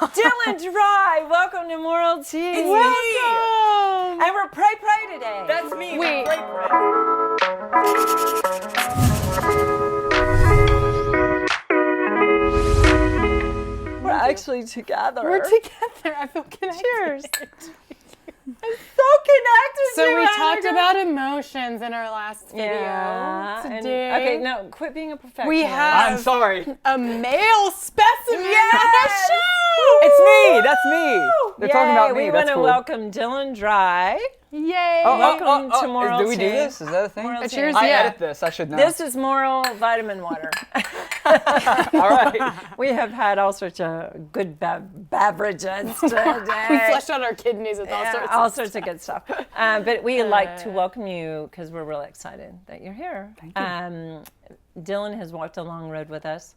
Dylan Drye, welcome to Moral Tea. Welcome. And we're pray today. That's me. Wait. Pray. We're actually together. We're together. I feel connected. Cheers. I'm so connected So to we it. talked about emotions in our last video. Yeah. Today. Okay, no, quit being a perfectionist. We have I'm sorry. a male specimen Yes! on the show. It's me. That's me. They're talking about me. We That's want to cool. welcome Dylan Drye. Yay. Welcome to Moral Do we do Tea. this? Is that a thing? Moral Tea. Cheers. I Yeah. edit this. I should know. This is Moral Vitamin Water. All right. We have had all sorts of good beverages today. We flushed out our kidneys with all sorts of of good stuff. But we like to welcome you because we're really excited that you're here. Thank you. Dylan has walked a long road with us,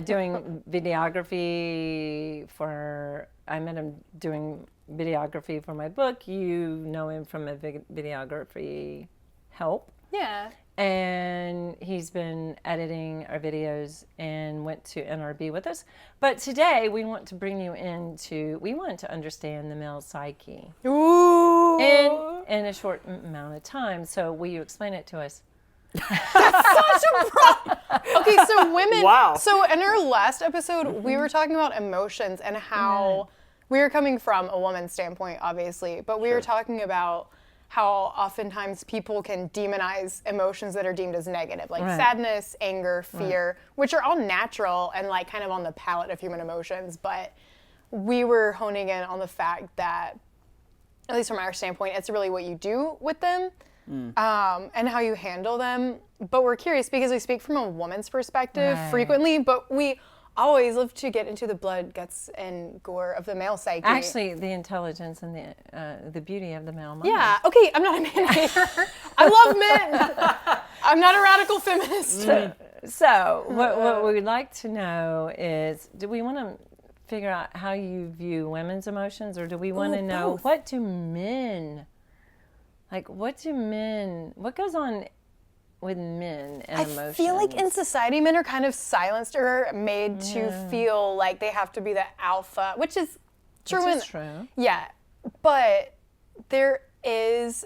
doing videography for. I met him doing videography for my book. You know him from a videography help. Yeah. And he's been editing our videos and went to NRB with us. But today we want to bring you we want to understand the male psyche Ooh. in a short amount of time. So will you explain it to us? Such a problem. Okay, so women. Wow. So in our last episode, we were talking about emotions and how we were coming from a woman's standpoint, obviously, but we were talking about how oftentimes people can demonize emotions that are deemed as negative, like sadness, anger, fear, which are all natural and like kind of on the palette of human emotions. But we were honing in on the fact that, at least from our standpoint, it's really what you do with them. And how you handle them. But we're curious because we speak from a woman's perspective frequently, but we always love to get into the blood, guts, and gore of the male psyche. Actually, the intelligence and the beauty of the male mind. Yeah, okay, I'm not a man hater. I love men. I'm not a radical feminist. So what we'd like to know is, do we want to figure out how you view women's emotions, or do we want to know both. what goes on with men and emotions? I feel like in society, men are kind of silenced or made to feel like they have to be the alpha, which is true. Which is true. Yeah, but there is,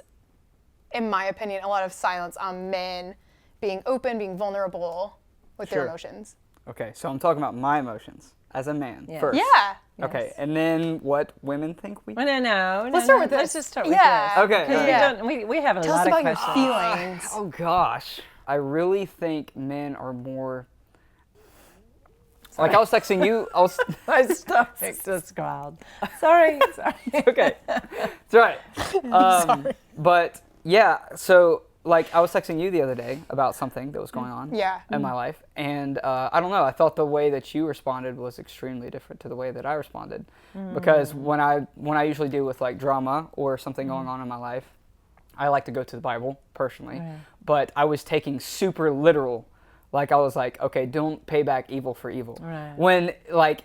in my opinion, a lot of silence on men being open, being vulnerable with their Sure. emotions. Okay, so I'm talking about my emotions as a man Yeah. first. Yeah. Okay, and then what women think we. Well, no. Let's start with Let's this. just start with Yeah. this. Okay. Because Yeah. we have a Tell lot us about of your questions. feelings. Oh gosh, I really think men are more. Like I was texting you. My stomach just growled. Sorry. Okay, it's all right. But yeah, so like I was texting you the other day about something that was going on in my life, and I don't know, I thought the way that you responded was extremely different to the way that I responded, because when I usually deal with like drama or something going on in my life, I like to go to the Bible personally, but I was taking super literal. Like I was like, okay, don't pay back evil for evil. Right. When like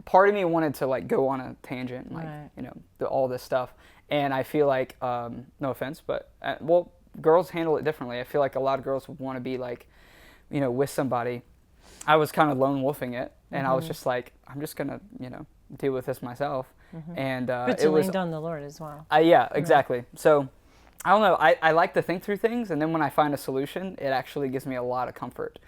part of me wanted to like go on a tangent, like you know, all this stuff, and I feel like no offense, but well, girls handle it differently. I feel like a lot of girls would want to be like, you know, with somebody. I was kind of lone wolfing it, and I was just like, I'm just gonna, you know, deal with this myself. And But it you was leaned on the Lord as well. yeah, exactly. So I don't know. I like to think through things, and then when I find a solution, it actually gives me a lot of comfort.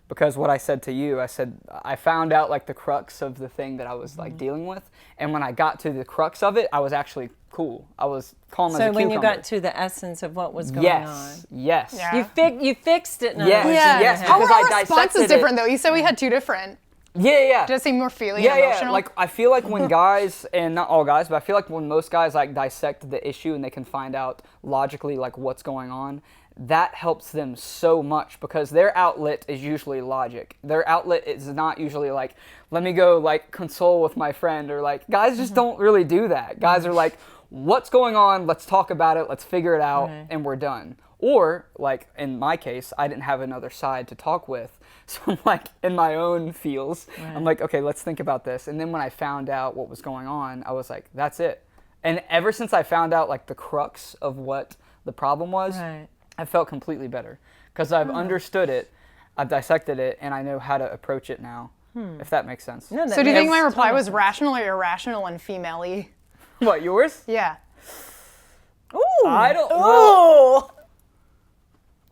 Because what I said to you, I said I found out like the crux of the thing that I was like dealing with, and when I got to the crux of it, I was actually cool. I was calm as a So cucumber. when you got to the essence of what was going on. Yes. Yeah. You fixed it in other Yes. words. Yeah. Yes, How because were I our responses dissected it. different though? You said we had two different. Yeah. Does it seem more feeling Yeah, emotional? like I feel like when guys, and not all guys, but I feel like when most guys like dissect the issue and they can find out logically like what's going on, that helps them so much because their outlet is usually logic. Their outlet is not usually like, let me go like console with my friend, or like guys just don't really do that. Guys are like, what's going on? Let's talk about it. Let's figure it out, and we're done. Or like in my case, I didn't have another side to talk with. So I'm like in my own feels. I'm like, okay, let's think about this. And then when I found out what was going on, I was like, that's it. And ever since I found out like the crux of what the problem was, I felt completely better because I've understood it, I've dissected it, and I know how to approach it now. if that makes sense. No, that So do you think makes my reply total was sense. rational or irrational and female-y? What, yours? Yeah. Ooh. I don't. Oh.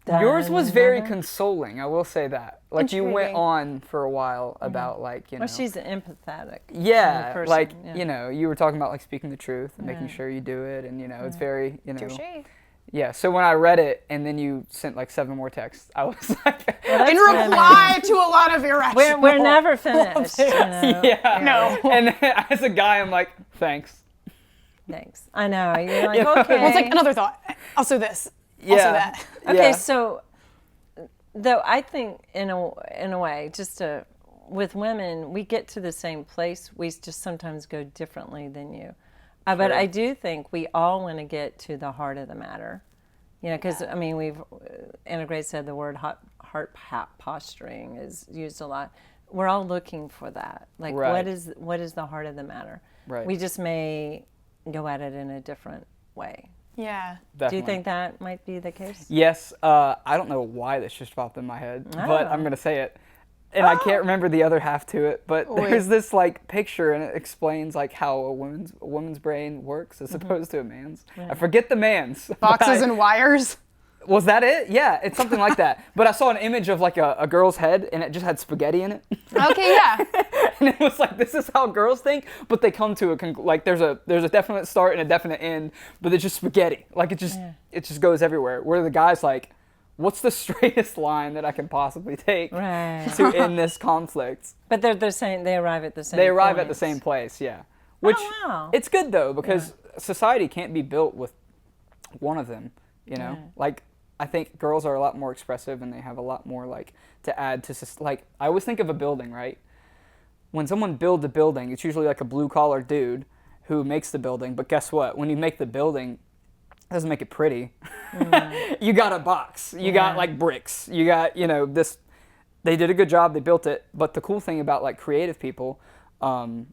Yours was very consoling. I will say that. Like you went Intriguing. on for a while about like Well, she's empathetic. Yeah, person, like yeah. you were talking about like speaking the truth and making sure you do it, and it's very Touché. Yeah. So when I read it and then you sent like 7 more texts, I was like, In reply to a lot of irrational. We're never finished. You know? yeah, No. And then, as a guy, I'm like, thanks. Thanks. I know. You're like, You know? okay. Well, it's like another thought. Also this. Also Yeah. that. Okay, Yeah. so though I think in a way, with women, we get to the same place. We just sometimes go differently than you. But I do think we all want to get to the heart of the matter. Because I mean, Anna Gray said the word heart posturing is used a lot. We're all looking for that. Like, Right. what is the heart of the matter? Right. We just may go at it in a different way. Yeah. Do you Definitely. think that might be the case? Yes. I don't know why this just popped in my head, but Oh. I'm gonna say it. And I can't remember the other half to it, but there's this like picture and it explains like how a woman's brain works as opposed to a man's. I forget the man's. Boxes and wires. Was that it? Yeah, it's something like that. But I saw an image of like a girl's head and it just had spaghetti in it. Okay, yeah. And it was like, this is how girls think, but they come to like there's a definite start and a definite end, but it's just spaghetti. Like it just goes everywhere. Where the guy's like, what's the straightest line that I can possibly take Right. to end this conflict? But they're saying they arrive at the same. They arrive at the points. same place, yeah. Which wow. it's good though because society can't be built with one of them. Right. Like I think girls are a lot more expressive and they have a lot more like to add to like I always think of a building, right? When someone builds a building, it's usually like a blue collar dude who makes the building. But guess what? When you make the building, it doesn't make it pretty. You got a box. You got like bricks. You got this. They did a good job. They built it. But the cool thing about like creative people, and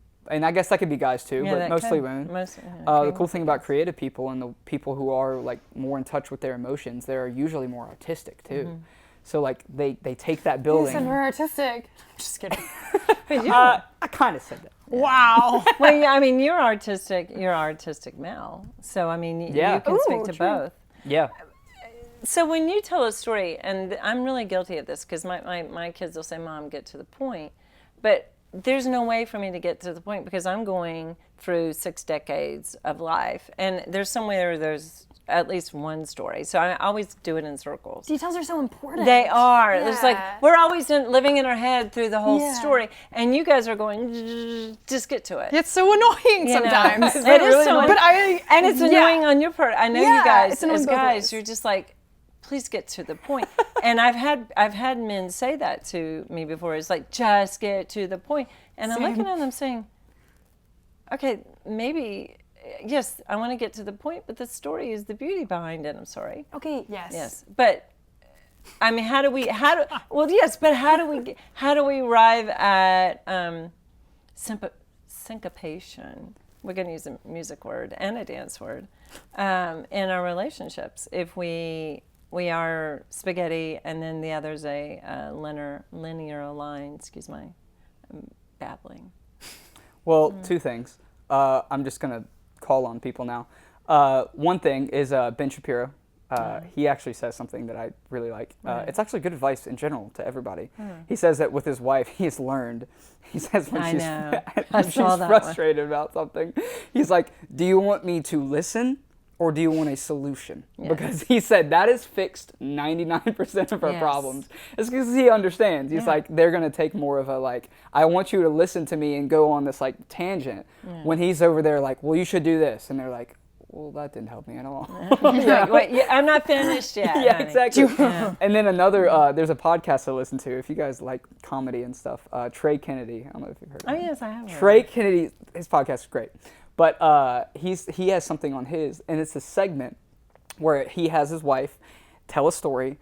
I guess that could be guys too, Yeah, but that mostly could. women. Yeah, The cool thing about creative people and the people who are like more in touch with their emotions, they're usually more artistic too. So like they take that building. we're artistic. Just kidding. But you, I kind of said that. Wow. well, yeah, I mean, you're artistic. You're artistic male. So I mean, Yeah. you can Ooh, speak to true. both. Yeah. So when you tell a story, and I'm really guilty of this because my kids will say, "Mom, get to the point," but there's no way for me to get to the point because I'm going through 6 decades of life, and there's somewhere there's at least one story. So I always do it in circles. Details are so important. They are. It's like Yeah. we're always living in our head through the whole Yeah. story, and you guys are going, just get to it. It's so annoying You know? sometimes. It is so But and it's annoying on your part. I know you Yeah, guys it's annoying as both guys, ways. you're just like, please get to the point. And I've had men say that to me before. It's like, just get to the point. And I'm looking at them saying, okay, maybe, yes, I want to get to the point, but the story is the beauty behind it. I'm sorry. Okay, yes. Yes, but I mean, how do we arrive at syncopation? We're going to use a music word and a dance word in our relationships. If we are spaghetti and then the other's a linear line. Excuse my babbling. Well, 2 things. I'm just gonna call on people now. One thing is Ben Shapiro. He actually says something that I really like. It's actually good advice in general to everybody. He says that with his wife, he has learned. He says when I she's, know. when I saw she's that one. frustrated about something, he's like, "Do you want me to listen or do you want a solution?" Yes. Because he said that has fixed 99% of our Yes. problems. It's because he understands. He's Yeah. like, they're going to take more of a like, I want you to listen to me and go on this like tangent. When he's over there like, well, you should do this. And they're like, well, that didn't help me at all. Like, wait, yeah, I'm not finished yet. Yeah, honey. exactly. Yeah. And then another, there's a podcast I listen to. If you guys like comedy and stuff, Trey Kennedy. I don't know if you've heard of Oh, him. yes, I have. heard Trey of it. Kennedy, his podcast is great. But he has something on his, and it's a segment where he has his wife tell a story,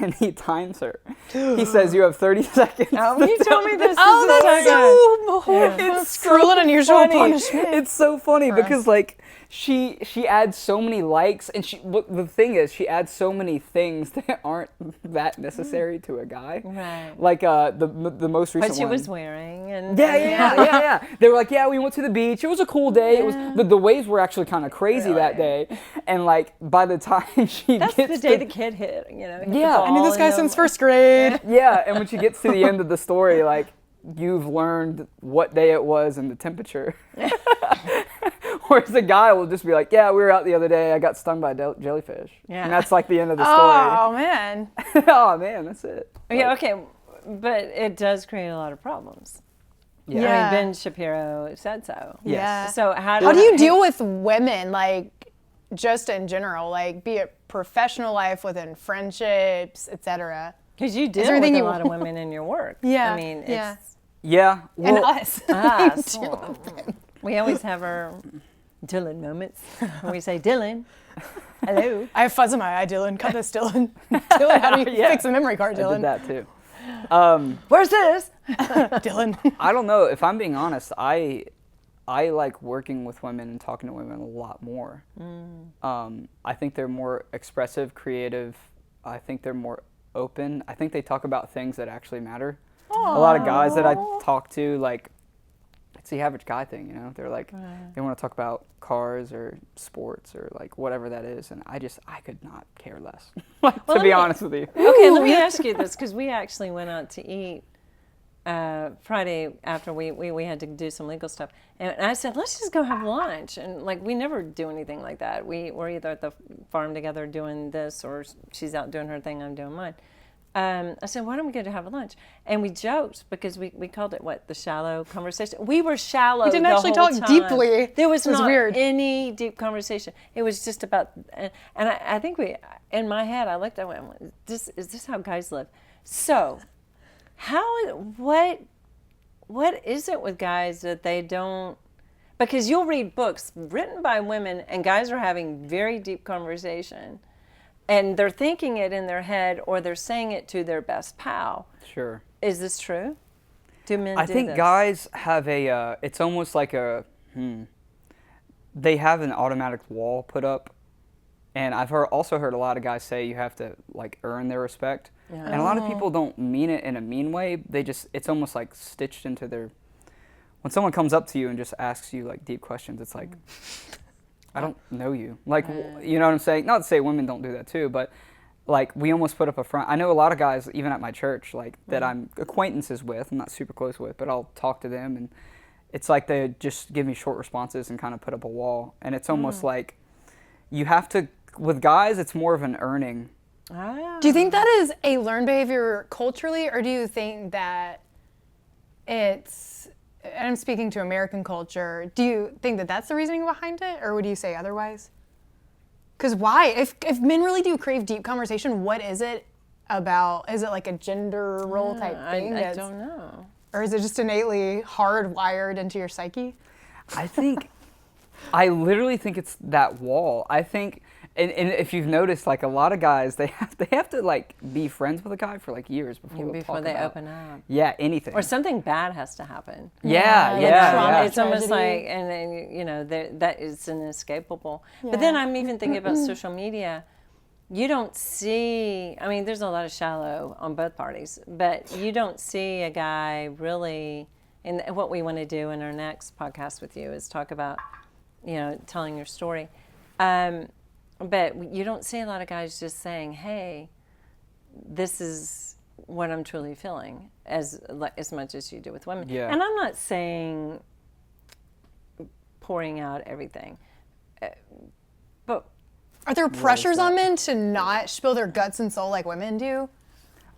and he times her. He says, "You have 30 seconds." Oh, you told me this. Oh, this is that's so Yeah. It's cruel and unusual funny. punishment. It's so funny For us. because like she adds so many likes, and the thing is she adds so many things that aren't that necessary to a guy. Right. Like the most recent What she one. was wearing and Yeah. They were like, yeah, we went to the beach. It was a cool day. It was the waves were actually kind of crazy that day, and like by the time she That's gets the day to, the kid hit. You know. Hit Yeah. The I knew ball this guy and since the- first grade. yeah, and when she gets to the end of the story, like you've learned what day it was and the temperature. Whereas the guy will just be like, yeah, we were out the other day. I got stung by a jellyfish. Yeah. And that's like the end of the Oh man. story. Oh man, that's it. Yeah. Okay. But it does create a lot of problems. Yeah. Yeah. I mean, Ben Shapiro said so. Yes. Yeah. So How do you deal with women, like, just in general, like, be it professional life, within friendships, etc.? Because you deal there with anything a you- lot of women in your work. Yeah, I mean, it's yeah. Yeah. And Well, us. us. We deal with them. We always have our Dylan moments. When we say Dylan, hello. I have fuzz in my eye, Dylan. Cut this, Dylan. Dylan, how do you Yeah. fix a memory card, I did Dylan? that too. Where's this? Dylan. I don't know. If I'm being honest, I like working with women and talking to women a lot more. I think they're more expressive, creative. I think they're more open. I think they talk about things that actually matter. A lot of guys that I talk to, like, it's the average guy thing, you know? They're like, they want to talk about cars or sports or like whatever that is. And I could not care less, like, to be honest with you. Okay, let me ask you this, because we actually went out to eat Friday after we had to do some legal stuff. And I said, let's just go have lunch. And like, we never do anything like that. We're either at the farm together doing this, or she's out doing her thing, I'm doing mine. I said, why don't we go to have a lunch? And we joked because we called it, the shallow conversation. We were shallow. We didn't the actually whole talk time. deeply. There was It was not weird. any deep conversation. It was just about, and I think in my head, I looked at it and went, is this how guys live? So, what is it with guys that they don't, because you'll read books written by women and guys are having very deep conversation and they're thinking it in their head or they're saying it to their best pal. Sure. Is this true? Do men I do think this? guys have it's almost like they have an automatic wall put up. And I've also heard a lot of guys say you have to like earn their respect. Yeah. And a lot of people don't mean it in a mean way. It's almost like stitched into their, when someone comes up to you and just asks you like deep questions, it's like, I don't know you. Like, you know what I'm saying? Not to say women don't do that too, but like we almost put up a front. I know a lot of guys, even at my church, like that I'm acquaintances with, I'm not super close with, but I'll talk to them and it's like they just give me short responses and kind of put up a wall. And it's almost like you have to, with guys, it's more of an earning. Ah. Do you think that is a learned behavior culturally, or do you think that it's, and I'm speaking to American culture, do you think that that's the reasoning behind it, or would you say otherwise? Because why? If men really do crave deep conversation, what is it about? Is it like a gender role type thing? I don't know. Or is it just innately hardwired into your psyche? I literally think it's that wall. I think, and if you've noticed, like a lot of guys, they have to like be friends with a guy for like years before They open up. Yeah, anything. Or something bad has to happen. Yeah. It's almost Tragedy. like, and then, you know, that is inescapable. But then I'm even thinking about social media. You don't see, I mean, there's a lot of shallow on both parties, but you don't see a guy really, and what we want to do in our next podcast with you is talk about, you know, telling your story. But you don't see a lot of guys just saying, hey, this is what I'm truly feeling, as much as you do with women. Yeah. And I'm not saying pouring out everything, but Are there pressures on men to not spill their guts and soul like women do?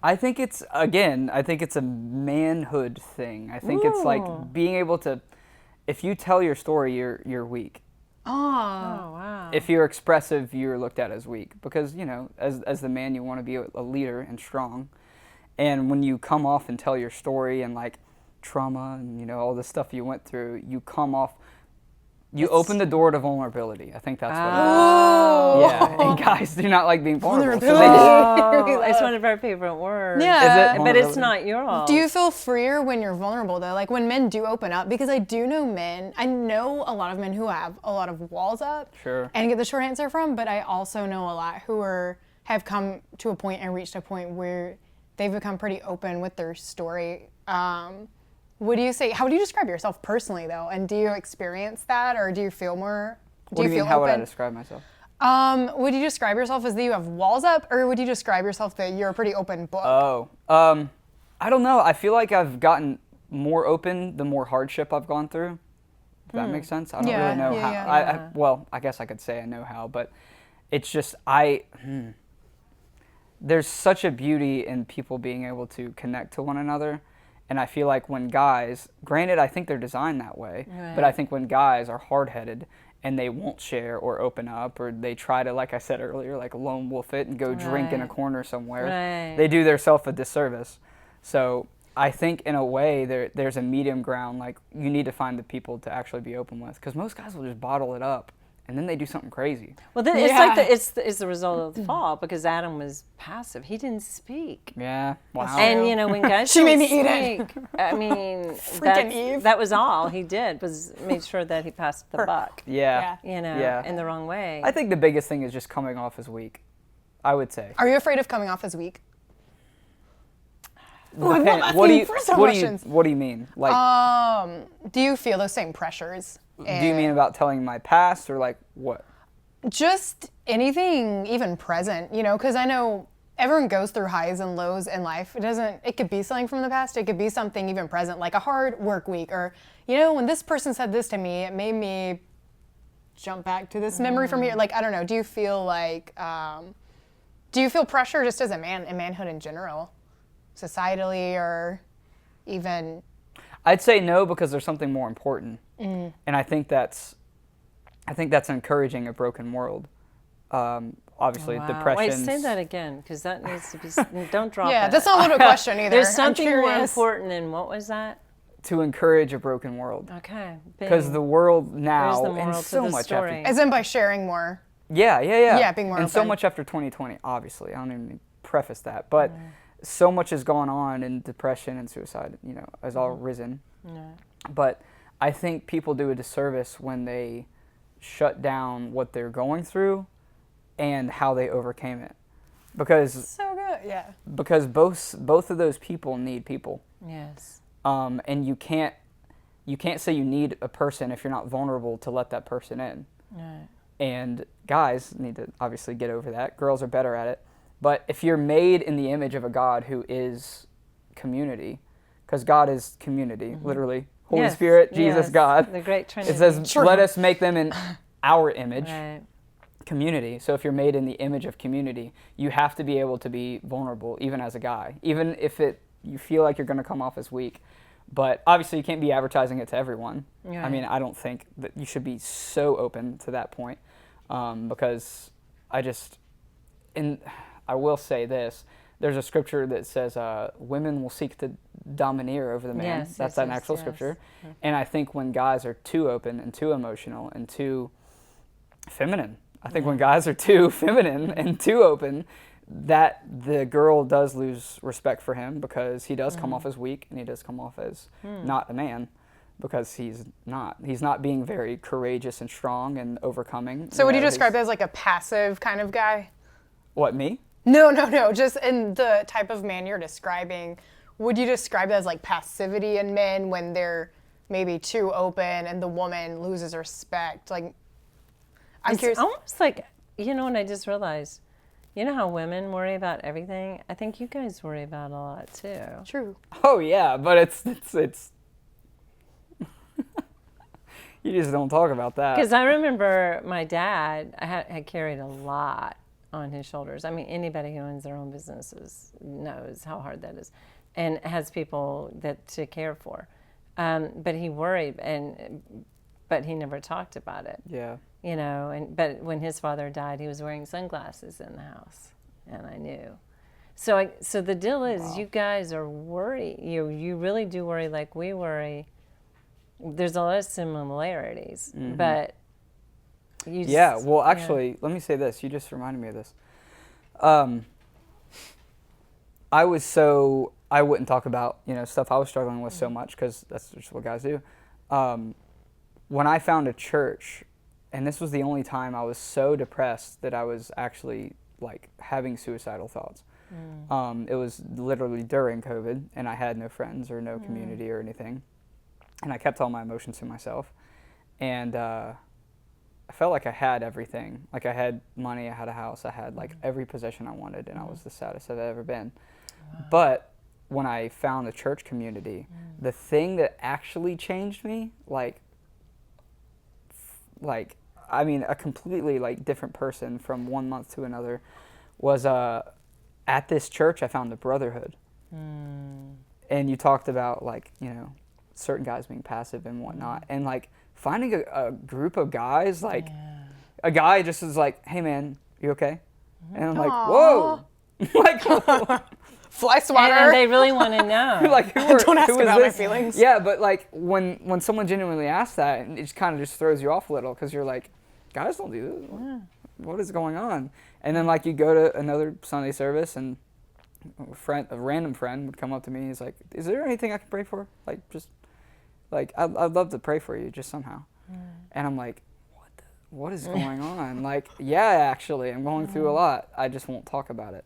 I think it's a manhood thing. I think it's like being able to, if you tell your story, you're weak. Oh. oh wow, If you're expressive, you're looked at as weak because, you know, as the man, you want to be a leader and strong. And when you come off and tell your story and like trauma and, you know, all the stuff you went through, you come off You open the door to vulnerability. I think that's what it is. Oh. Yeah, and guys do not like being vulnerable. So Oh, it's one of our favorite words. Yeah. Is it? But it's Vulnerability? not yours. Do you feel freer when you're vulnerable though? Like when men do open up? Because I do know men, I know a lot of men who have a lot of walls up Sure. and get the short answer from, but I also know a lot who have come to a point and reached a point where they've become pretty open with their story. What do you say? How do you describe yourself personally though? And do you experience that or do you feel more, What do you mean, feel how would I open? describe myself? Would you describe yourself as that you have walls up or would you describe yourself that you're a pretty open book? I don't know. I feel like I've gotten more open the more hardship I've gone through. If that makes sense. I don't Yeah, really know yeah, how. yeah. Well, I guess I could say I know how, but it's just there's such a beauty in people being able to connect to one another. And I feel like when guys, granted, I think they're designed that way, but I think when guys are hard-headed and they won't share or open up, or they try to, like I said earlier, like lone wolf it and go drink in a Right. corner somewhere, Right. they do themselves a disservice. So I think in a way there's a medium ground. Like you need to find the people to actually be open with, because most guys will just bottle it up and then they do something crazy. Well, then it's Yeah. like it's the result of the fall because Adam was passive. He didn't speak. Yeah. Wow. And you know when guys She made don't me eat it. speak, I mean, Freaking Eve. that was all he did was made sure that he passed the buck. yeah. You know, Yeah. in the wrong way. I think the biggest thing is just coming off as weak. I would say. Are you afraid of coming off as weak? Depend- what do you mean? Like, Do you feel those same pressures? do you mean about telling my past or like what? Just anything, even present, you know, because I know everyone goes through highs and lows in life. It could be something from the past. It could be something even present, like a hard work week or, you know, when this person said this to me, it made me jump back to this memory from here. Like, I don't know. Do you feel like, do you feel pressure just as a man and manhood in general, societally or even? I'd say no, because there's something more important, and I think that's encouraging a broken world. Obviously, Wow. depression. Wait, say that again, because that needs to be. Don't drop Yeah, it. that's not a little question either. There's I'm something more curious. important in what was that? To encourage a broken world, Okay. because bing. the world There's now the and moral to so the much story. As in by sharing more. Yeah, Yeah, being more and so open. much after 2020. Obviously, I don't even preface that, but so much has gone on, and depression and suicide, you know, has all risen. But I think people do a disservice when they shut down what they're going through and how they overcame it, because So good, yeah. both of those people need people, Yes. and you can't say you need a person if you're not vulnerable to let that person in. Right. And guys need to obviously get over that. Girls are better at it. But if you're made in the image of a God who is community, because God is community, literally. Holy Yes, Spirit, Jesus, yes, God. the great Trinity. It says, True. let us make them in our image, Right. community. So if you're made in the image of community, you have to be able to be vulnerable, even as a guy, even if you feel like you're going to come off as weak. But obviously, you can't be advertising it to everyone. Right. I mean, I don't think that you should be so open to that point, because I will say this. There's a scripture that says women will seek to domineer over the man. Yes, That's yes, an yes, actual yes. scripture. And I think when guys are too open and too emotional and too feminine, I think when guys are too feminine and too open, that the girl does lose respect for him, because he does come off as weak, and he does come off as not a man, because he's not being very courageous and strong and overcoming. So would you know, describe his- that as like a passive kind of guy? What, me? No. Just in the type of man you're describing, would you describe that as like passivity in men when they're maybe too open and the woman loses respect? Like, I'm It's curious. almost like, you know what I just realized? You know how women worry about everything? I think you guys worry about a lot too. True. Oh yeah, but it's you just don't talk about that. Because I remember my dad had carried a lot on his shoulders. I mean, anybody who owns their own businesses knows how hard that is, and has people to care for. But he worried, but he never talked about it. Yeah. You know, but when his father died, he was wearing sunglasses in the house, and I knew. So the deal is, you guys are worried. You really do worry like we worry. there's a lot of similarities, but you just, Yeah, well, actually, let me say this. You just reminded me of this. I wouldn't talk about, stuff I was struggling with so much because that's just what guys do. When I found a church, and this was the only time I was so depressed that I was actually like having suicidal thoughts. It was literally during COVID, and I had no friends or no community or anything. And I kept all my emotions to myself. And I felt like I had everything. Like I had money, I had a house, I had like every possession I wanted, and I was the saddest I've ever been. But when I found a church community, the thing that actually changed me, I mean, a completely like different person from 1 month to another, was at this church I found the brotherhood. And you talked about like, certain guys being passive and whatnot, and like finding a group of guys, like a guy just is like, hey man, you okay? And I'm like, whoa. Like, Fly swatter. and they really want to know. Don't ask who is about my this? feelings. Yeah, but like when someone genuinely asks that, it just kind of just throws you off a little because you're like, guys don't do this. What is going on? And then like you go to another Sunday service, and a random friend would come up to me. He's like, "Is there anything I can pray for? Like just like I'd love to pray for you just somehow." And I'm like, what is going on? Like, yeah, actually, I'm going through a lot. I just won't talk about it.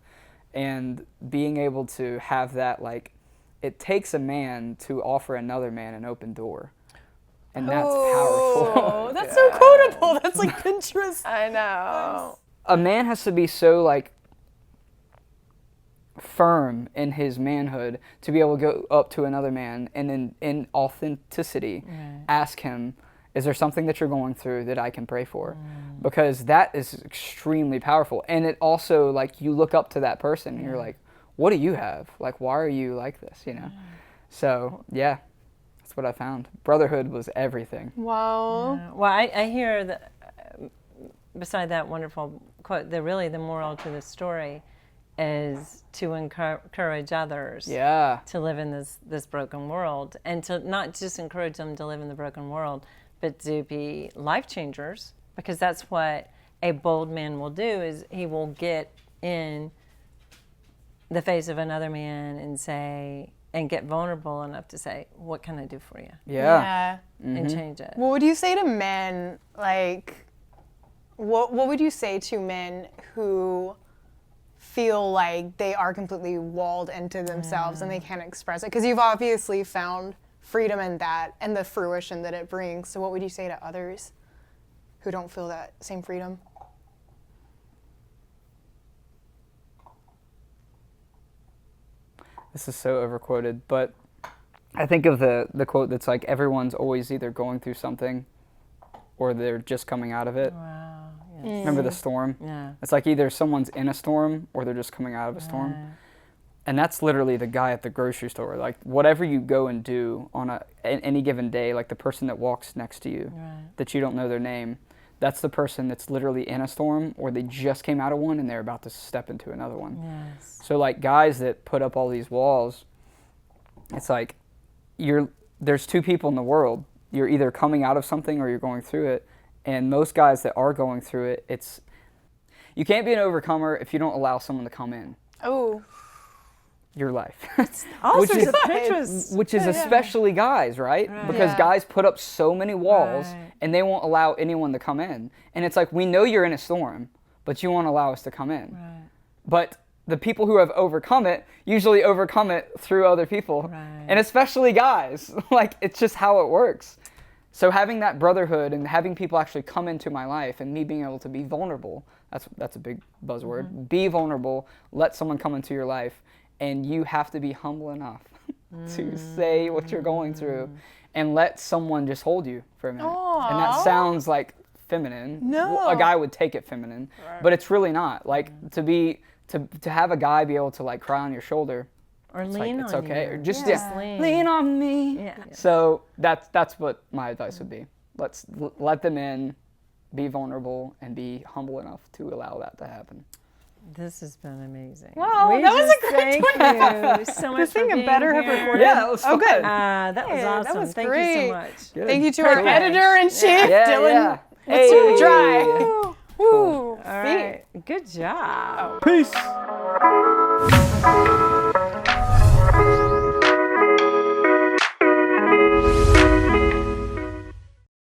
And being able to have that, like, it takes a man to offer another man an open door. And that's powerful. Oh, that's so quotable. That's like Pinterest. I know. A man has to be so, like, firm in his manhood to be able to go up to another man and in authenticity ask him, is there something that you're going through that I can pray for? Because that is extremely powerful. And it also, like, you look up to that person and you're like, what do you have? Like, why are you like this, So, yeah, that's what I found. Brotherhood was everything. Wow. Well, I hear that, beside that wonderful quote, the moral to the story is to encourage others to live in this broken world, and to not just encourage them to live in the broken world, but to be life changers, because that's what a bold man will do, is he will get in the face of another man and get vulnerable enough to say, what can I do for you? Yeah. And change it. What would you say to men, like, what would you say to men who feel like they are completely walled into themselves and they can't express it? Because you've obviously found freedom in that and the fruition that it brings. So what would you say to others who don't feel that same freedom? This is so overquoted, but I think of the quote that's like, everyone's always either going through something or they're just coming out of it. Wow. Yes. Remember the storm? Yeah. It's like either someone's in a storm or they're just coming out of a storm. And that's literally the guy at the grocery store. Like, whatever you go and do on any given day, like the person that walks next to you, that you don't know their name, that's the person that's literally in a storm, or they just came out of one and they're about to step into another one. Yes. So like guys that put up all these walls, it's like there's two people in the world. You're either coming out of something or you're going through it. And most guys that are going through it, you can't be an overcomer if you don't allow someone to come in. Oh. Your life. All sorts of pictures. Which is especially guys, right? Because guys put up so many walls and they won't allow anyone to come in. And it's like, we know you're in a storm, but you won't allow us to come in. But the people who have overcome it usually overcome it through other people. And especially guys. Like, it's just how it works. So having that brotherhood and having people actually come into my life and me being able to be vulnerable, that's a big buzzword. Be vulnerable, let someone come into your life. And you have to be humble enough to say what you're going through and let someone just hold you for a minute. Aww. And that sounds like feminine. No. A guy would take it feminine, but it's really not. Like to have a guy be able to like cry on your shoulder, Or it's lean like, it's on okay. you. Or just Lean. lean on me. Yeah. So that's what my advice would be. Let them in, be vulnerable, and be humble enough to allow that to happen. This has been amazing. Wow, We that was just a great thank you so much This for thing being better have here. recorded. Yeah, that was Oh, good. That was Yeah, awesome. that was Thank you great. so much. Good. Thank you to our Okay. editor-in-chief, Yeah, Dylan. yeah. Mr. Hey. Drye. Cool. Woo. All right. Good job. Peace.